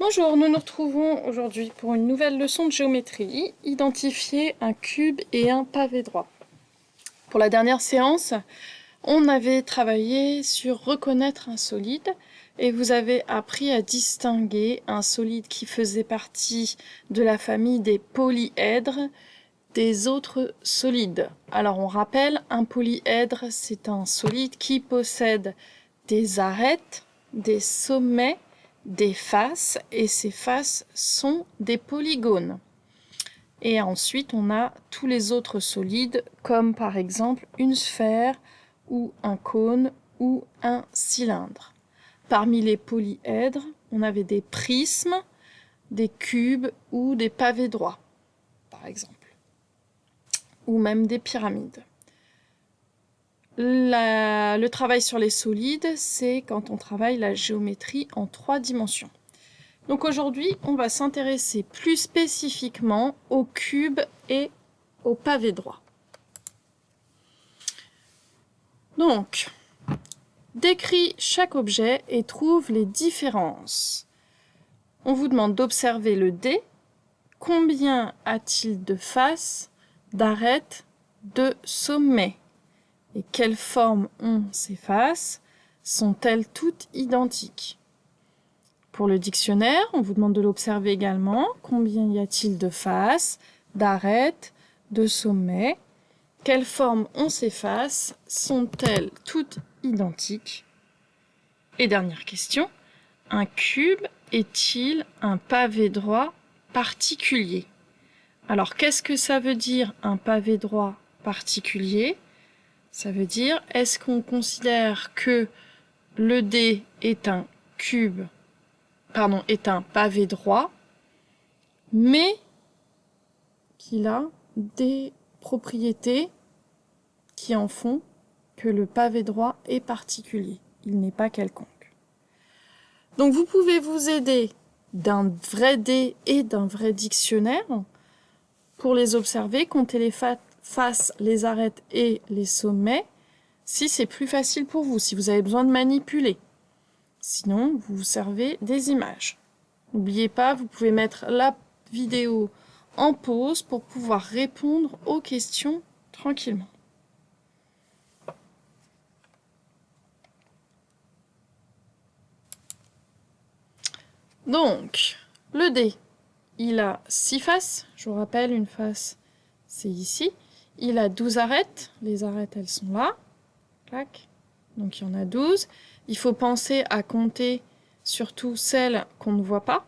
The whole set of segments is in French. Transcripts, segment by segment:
Bonjour, nous nous retrouvons aujourd'hui pour une nouvelle leçon de géométrie, identifier un cube et un pavé droit. Pour la dernière séance, on avait travaillé sur reconnaître un solide et vous avez appris à distinguer un solide qui faisait partie de la famille des polyèdres des autres solides. Alors on rappelle, un polyèdre, c'est un solide qui possède des arêtes, des sommets, des faces, et ces faces sont des polygones. Et ensuite, on a tous les autres solides, comme par exemple une sphère, ou un cône, ou un cylindre. Parmi les polyèdres, on avait des prismes, des cubes ou des pavés droits, par exemple, ou même des pyramides. Le travail sur les solides, c'est quand on travaille la géométrie en 3 dimensions. Donc aujourd'hui, on va s'intéresser plus spécifiquement aux cubes et aux pavés droits. Donc, décris chaque objet et trouve les différences. On vous demande d'observer le dé. Combien a-t-il de faces, d'arêtes, de sommets? Et quelles formes ont ces faces? Sont-elles toutes identiques? Pour le dictionnaire, on vous demande de l'observer également. Combien y a-t-il de faces, d'arêtes, de sommets? Quelles formes ont ces faces? Sont-elles toutes identiques? Et dernière question, un cube est-il un pavé droit particulier? Alors, qu'est-ce que ça veut dire un pavé droit particulier? Ça veut dire, est-ce qu'on considère que le dé est un est un pavé droit, mais qu'il a des propriétés qui en font que le pavé droit est particulier. Il n'est pas quelconque. Donc vous pouvez vous aider d'un vrai dé et d'un vrai dictionnaire pour les observer, compter les faces, les arêtes et les sommets, si c'est plus facile pour vous, si vous avez besoin de manipuler. Sinon, vous vous servez des images. N'oubliez pas, vous pouvez mettre la vidéo en pause pour pouvoir répondre aux questions tranquillement. Donc, le dé, il a 6 faces. Je vous rappelle, une face, c'est ici. Il a 12 arêtes. Les arêtes, elles sont là. Clac. Donc, il y en a 12. Il faut penser à compter surtout celles qu'on ne voit pas.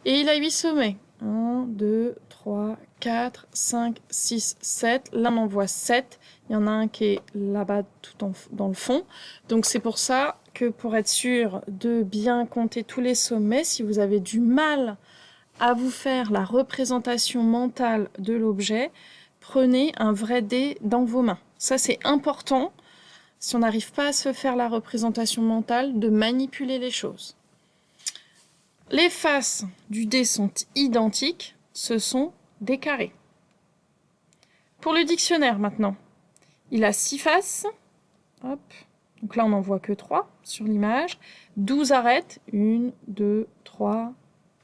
Et il a 8 sommets. 1, 2, 3, 4, 5, 6, 7. Là, on en voit 7. Il y en a un qui est là-bas tout dans le fond. Donc, c'est pour ça que pour être sûr de bien compter tous les sommets, si vous avez du mal à vous faire la représentation mentale de l'objet, prenez un vrai dé dans vos mains. Ça, c'est important. Si on n'arrive pas à se faire la représentation mentale, de manipuler les choses. Les faces du dé sont identiques, ce sont des carrés. Pour le dictionnaire maintenant, il a 6 faces. Hop. Donc là, on n'en voit que 3 sur l'image. 12 arêtes. 1, 2, 3,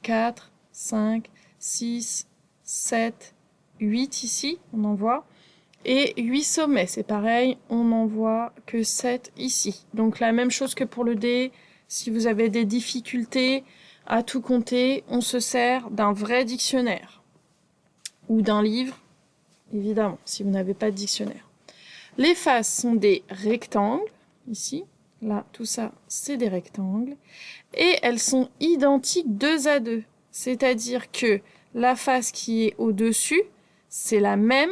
4, 5, 6, 7, 8 ici, on en voit. Et 8 sommets, c'est pareil, on n'en voit que 7 ici. Donc la même chose que pour le dé, si vous avez des difficultés à tout compter, on se sert d'un vrai dictionnaire. Ou d'un livre, évidemment, si vous n'avez pas de dictionnaire. Les faces sont des rectangles, ici. Là, tout ça, c'est des rectangles. Et elles sont identiques 2 à 2. C'est-à-dire que la face qui est au-dessus, c'est la même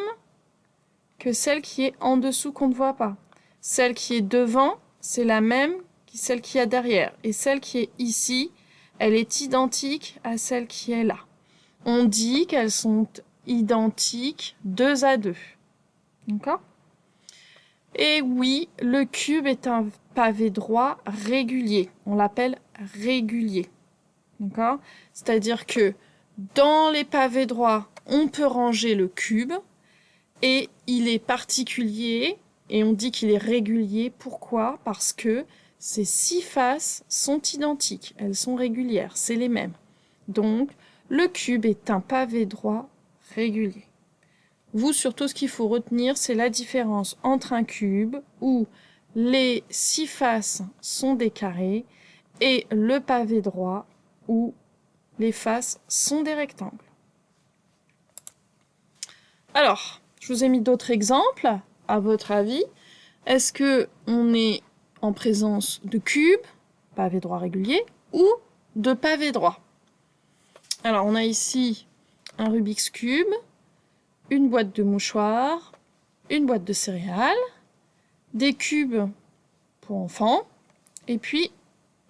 que celle qui est en dessous qu'on ne voit pas. Celle qui est devant, c'est la même que celle qui est derrière. Et celle qui est ici, elle est identique à celle qui est là. On dit qu'elles sont identiques 2 à 2. D'accord ? Et oui, le cube est un pavé droit régulier. On l'appelle régulier. D'accord ? C'est-à-dire que dans les pavés droits, on peut ranger le cube. Et il est particulier, et on dit qu'il est régulier. Pourquoi? Parce que ces 6 faces sont identiques, elles sont régulières, c'est les mêmes. Donc, le cube est un pavé droit régulier. Vous, surtout, ce qu'il faut retenir, c'est la différence entre un cube où les 6 faces sont des carrés et le pavé droit où les faces sont des rectangles. Alors, je vous ai mis d'autres exemples. À votre avis, est-ce qu'on est en présence de cubes, pavé droit régulier, ou de pavé droit? Alors, on a ici un Rubik's Cube, une boîte de mouchoirs, une boîte de céréales, des cubes pour enfants, et puis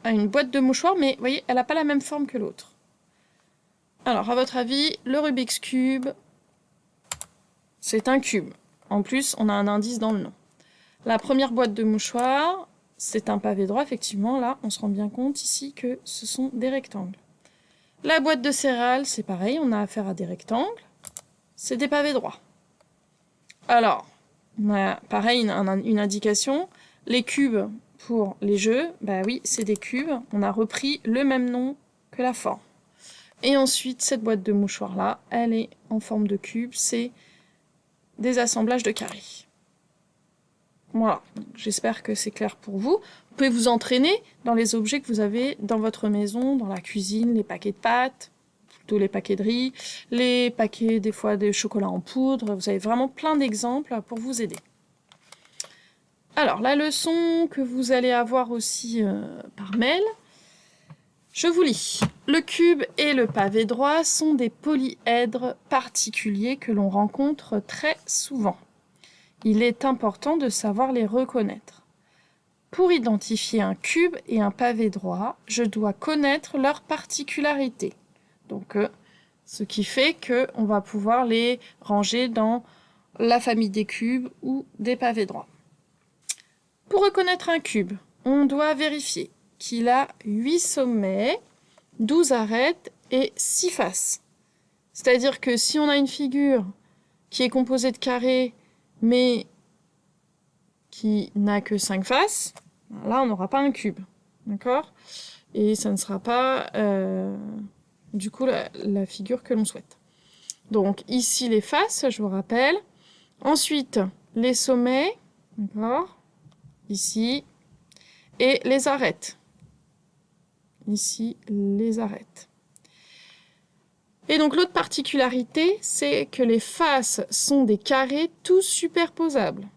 une boîte de mouchoirs, mais vous voyez, elle n'a pas la même forme que l'autre. Alors, à votre avis, le Rubik's Cube, c'est un cube. En plus, on a un indice dans le nom. La première boîte de mouchoirs, c'est un pavé droit, effectivement. Là, on se rend bien compte ici que ce sont des rectangles. La boîte de céréales, c'est pareil, on a affaire à des rectangles. C'est des pavés droits. Alors, on a pareil une indication. Les cubes pour les jeux, bah oui, c'est des cubes. On a repris le même nom que la forme. Et ensuite, cette boîte de mouchoirs-là, elle est en forme de cube. C'est des assemblages de carrés. Voilà, j'espère que c'est clair pour vous. Vous pouvez vous entraîner dans les objets que vous avez dans votre maison, dans la cuisine, les paquets de pâtes, plutôt les paquets de riz, les paquets des fois de chocolat en poudre. Vous avez vraiment plein d'exemples pour vous aider. Alors, la leçon que vous allez avoir aussi par mail, je vous lis. Le cube et le pavé droit sont des polyèdres particuliers que l'on rencontre très souvent. Il est important de savoir les reconnaître. Pour identifier un cube et un pavé droit, je dois connaître leurs particularités. Donc, ce qui fait qu'on va pouvoir les ranger dans la famille des cubes ou des pavés droits. Pour reconnaître un cube, on doit vérifier qu'il a 8 sommets, 12 arêtes et 6 faces. C'est-à-dire que si on a une figure qui est composée de carrés, mais qui n'a que 5 faces, là on n'aura pas un cube, d'accord? Et ça ne sera pas du coup la figure que l'on souhaite. Donc ici les faces, je vous rappelle. Ensuite les sommets, d'accord? Ici. Et les arêtes. Ici les arêtes. Et donc l'autre particularité, c'est que les faces sont des carrés tous superposables.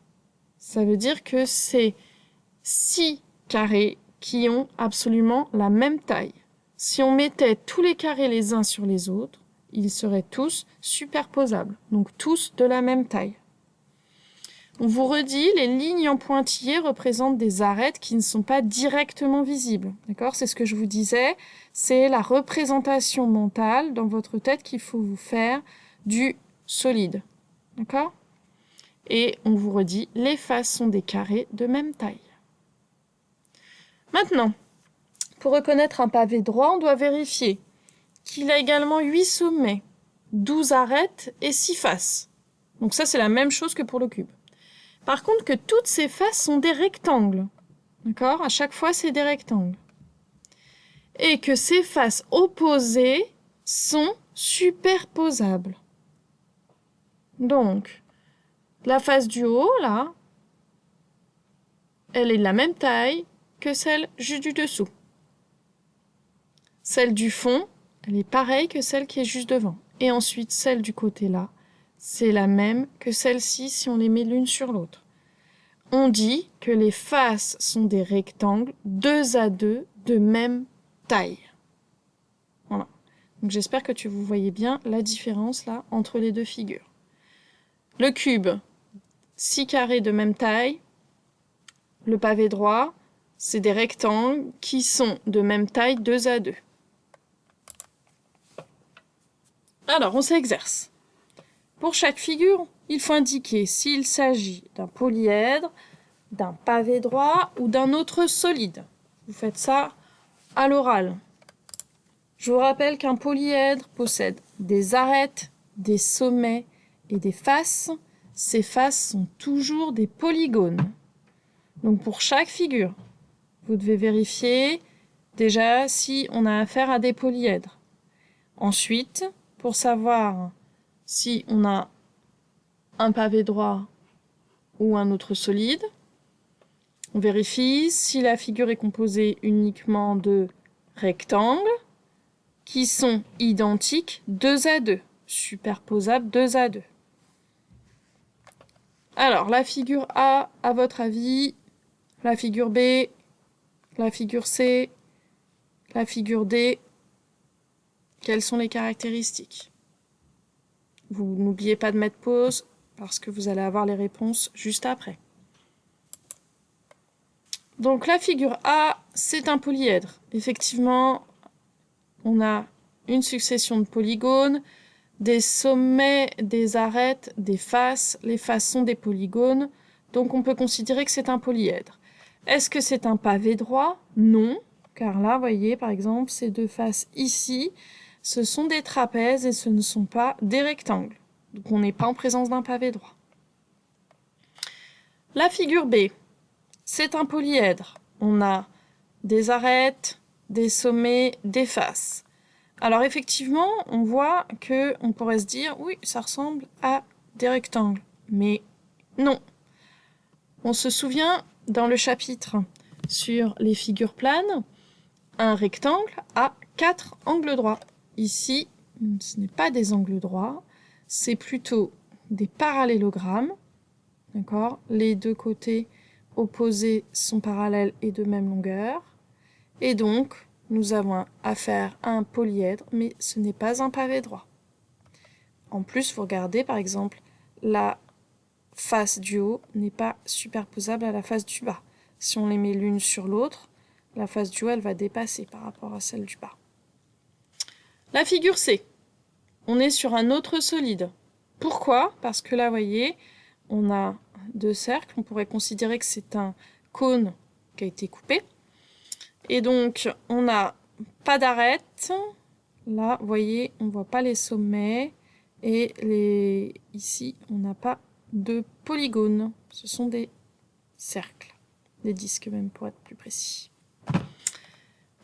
Ça veut dire que c'est 6 carrés qui ont absolument la même taille. Si on mettait tous les carrés les uns sur les autres, ils seraient tous superposables, donc tous de la même taille. On vous redit, les lignes en pointillés représentent des arêtes qui ne sont pas directement visibles. D'accord ? C'est ce que je vous disais, c'est la représentation mentale dans votre tête qu'il faut vous faire du solide. D'accord ? Et on vous redit, les faces sont des carrés de même taille. Maintenant, pour reconnaître un pavé droit, on doit vérifier qu'il a également 8 sommets, 12 arêtes et 6 faces. Donc ça, c'est la même chose que pour le cube. Par contre, que toutes ces faces sont des rectangles. D'accord ? À chaque fois, c'est des rectangles. Et que ces faces opposées sont superposables. Donc, la face du haut, là, elle est de la même taille que celle juste du dessous. Celle du fond, elle est pareille que celle qui est juste devant. Et ensuite, celle du côté là, c'est la même que celle-ci si on les met l'une sur l'autre. On dit que les faces sont des rectangles 2 à 2 de même taille. Voilà. Donc j'espère que vous voyez bien la différence là entre les deux figures. Le cube, 6 carrés de même taille. Le pavé droit, c'est des rectangles qui sont de même taille 2 à 2. Alors, on s'exerce. Pour chaque figure, il faut indiquer s'il s'agit d'un polyèdre, d'un pavé droit ou d'un autre solide. Vous faites ça à l'oral. Je vous rappelle qu'un polyèdre possède des arêtes, des sommets et des faces. Ces faces sont toujours des polygones. Donc pour chaque figure, vous devez vérifier déjà si on a affaire à des polyèdres. Ensuite, pour savoir si on a un pavé droit ou un autre solide, on vérifie si la figure est composée uniquement de rectangles qui sont identiques 2 à 2, superposables 2 à 2. Alors, la figure A, à votre avis, la figure B, la figure C, la figure D, quelles sont les caractéristiques? Vous n'oubliez pas de mettre pause parce que vous allez avoir les réponses juste après. Donc la figure A, c'est un polyèdre. Effectivement, on a une succession de polygones, des sommets, des arêtes, des faces. Les faces sont des polygones, donc on peut considérer que c'est un polyèdre. Est-ce que c'est un pavé droit? Non, car là, vous voyez, par exemple, ces deux faces ici, ce sont des trapèzes et ce ne sont pas des rectangles. Donc on n'est pas en présence d'un pavé droit. La figure B, c'est un polyèdre. On a des arêtes, des sommets, des faces. Alors effectivement, on voit que on pourrait se dire, oui, ça ressemble à des rectangles. Mais non. On se souvient, dans le chapitre sur les figures planes, un rectangle a 4 angles droits. Ici, ce n'est pas des angles droits, c'est plutôt des parallélogrammes. D'accord? Les deux côtés opposés sont parallèles et de même longueur. Et donc, nous avons affaire à un polyèdre, mais ce n'est pas un pavé droit. En plus, vous regardez, par exemple, la face du haut n'est pas superposable à la face du bas. Si on les met l'une sur l'autre, la face du haut, elle va dépasser par rapport à celle du bas. La figure C. On est sur un autre solide. Pourquoi? Parce que là, vous voyez, on a deux cercles. On pourrait considérer que c'est un cône qui a été coupé. Et donc, on n'a pas d'arête. Là, vous voyez, on ne voit pas les sommets. Et ici, on n'a pas de polygones. Ce sont des cercles. Des disques même, pour être plus précis.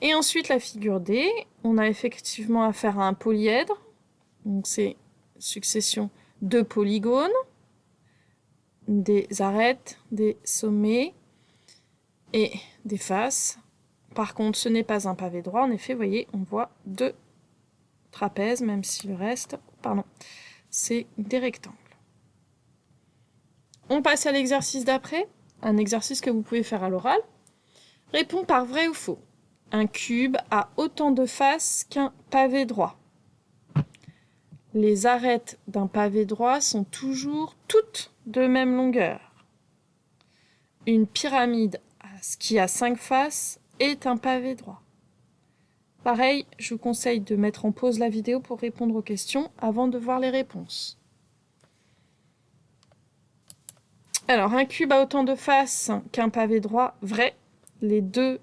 Et ensuite, la figure D. On a effectivement affaire à un polyèdre. Donc, c'est succession de polygones, des arêtes, des sommets et des faces. Par contre, ce n'est pas un pavé droit. En effet, vous voyez, on voit deux trapèzes, même si le reste, c'est des rectangles. On passe à l'exercice d'après, un exercice que vous pouvez faire à l'oral. Réponds par vrai ou faux. Un cube a autant de faces qu'un pavé droit. Les arêtes d'un pavé droit sont toujours toutes de même longueur. Une pyramide qui a 5 faces est un pavé droit. Pareil, je vous conseille de mettre en pause la vidéo pour répondre aux questions avant de voir les réponses. Alors, un cube a autant de faces qu'un pavé droit, vrai. Les deux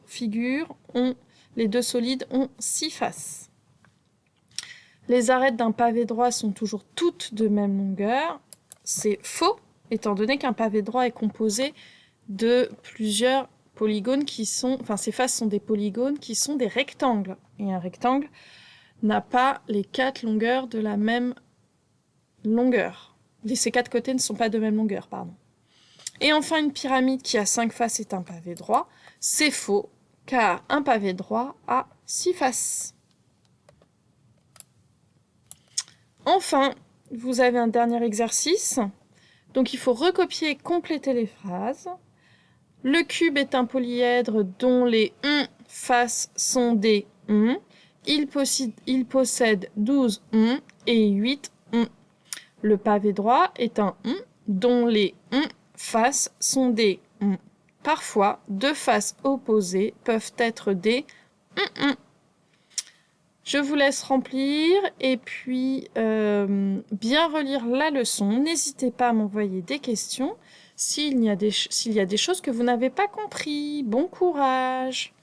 solides ont 6 faces. Les arêtes d'un pavé droit sont toujours toutes de même longueur. C'est faux, étant donné qu'un pavé droit est composé de plusieurs polygones qui sont... Enfin, ces faces sont des polygones qui sont des rectangles. Et un rectangle n'a pas les 4 longueurs de la même longueur. Ces 4 côtés ne sont pas de même longueur, pardon. Et enfin, une pyramide qui a 5 faces est un pavé droit. C'est faux, car un pavé droit a 6 faces. Enfin, vous avez un dernier exercice. Donc, il faut recopier et compléter les phrases. Le cube est un polyèdre dont les faces sont des Il possède 12 et 8 Le pavé droit est un dont les faces sont des Parfois, deux faces opposées peuvent être des Je vous laisse remplir et puis bien relire la leçon. N'hésitez pas à m'envoyer des questions s'il y a des choses que vous n'avez pas compris. Bon courage!